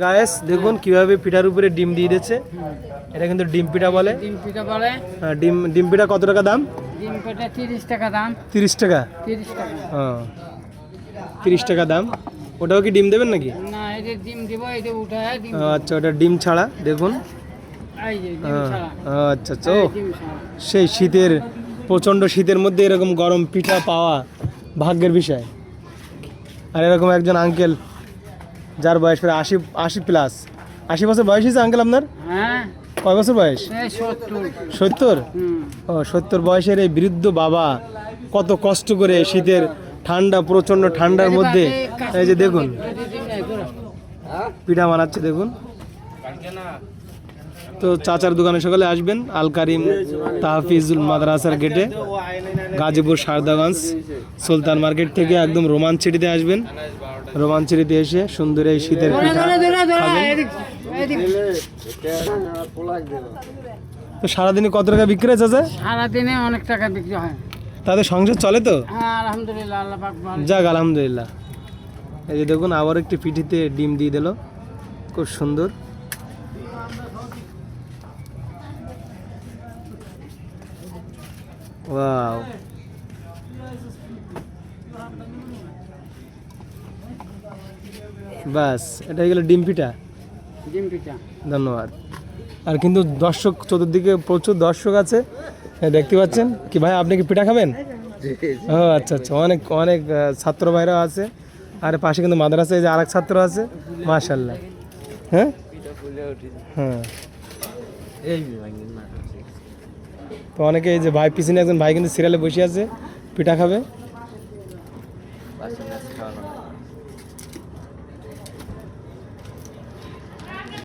Guys দেখুন কিভাবে পিঠার উপরে ডিম দিয়ে দিচ্ছে। এটা কিন্তু ডিম পিঠা বলে। ডিম পিঠা বলে। হ্যাঁ, ডিম পিঠা কত টাকা দাম? ডিম পিঠা 30 টাকা দাম। 30 টাকা? 30 টাকা। হ্যাঁ 30 টাকা দাম। ওটাও কি ডিম দেবেন নাকি? না, এটা ডিম দিব, এটা উঠায় ডিম। আচ্ছা, ওটা ডিম ছাড়া দেখুন। এই যে ডিম ছাড়া। আচ্ছা আচ্ছা, ও ডিম ছাড়া। সেই শীতের প্রচণ্ড শীতের মধ্যে এরকম গরম পিঠা পাওয়া ভাগ্যের বিষয়। আর এরকম একজন আঙ্কেল যার বয়স প্রায় 80 প্লাস, 80 বছর বয়স হয়েছে আঙ্কেল আপনার? হ্যাঁ, কয় বছর বয়স? এই 70। 70? হুম। ও 70 বয়সের এই বৃদ্ধ বাবা কত কষ্ট করে শীতের ঠান্ডা, প্রচণ্ড ঠান্ডার মধ্যে এই যে দেখুন পিঠা বানাচ্ছে দেখুন। তো চাচার দোকানে সকালে আসবেন, আল কারিম তাহফিজুল মাদ্রাসার গেটে, গাজীপুর সারদাগঞ্জ সুলতান মার্কেট থেকে একদম রোমাঞ্চিটিতে আসবেন। রোমাঞ্চিটিতে এসে সুন্দর এই শীতের পিঠা খাবেন। তো সারাদিনে কত টাকা বিক্রি হয় চাচা? সারাদিনে অনেক টাকা বিক্রি হয়। তাদের সংসার চলে তো? হ্যাঁ, আলহামদুলিল্লাহ, আল্লাহ পাক ভালো। যাক আলহামদুলিল্লাহ। এই যে দেখুন আবার একটি পিঠিতে ডিম দিয়ে দিল, খুব সুন্দর। ওয়াও, বাস এটাই গেল ডিম পিঠা। ডিম পিঠা। ধন্যবাদ। আর কিন্তু দর্শক চতুর্দিকে প্রচুর দর্শক আছে, দেখতে পাচ্ছেন কি ভাই? আপনি কি পিঠা খাবেন? ও আচ্ছা আচ্ছা, অনেক অনেক ছাত্র ভাইরা আছে। আর পাশে কিন্তু মাদ্রাসায় যে আরেক ছাত্র আছে, মাশাআল্লাহ। হ্যাঁ হ্যাঁ, তো অনেকে এই যে ভাই পিছনে একজন ভাই কিন্তু সিরিয়ালে বসে আছে, পিঠা খাবে।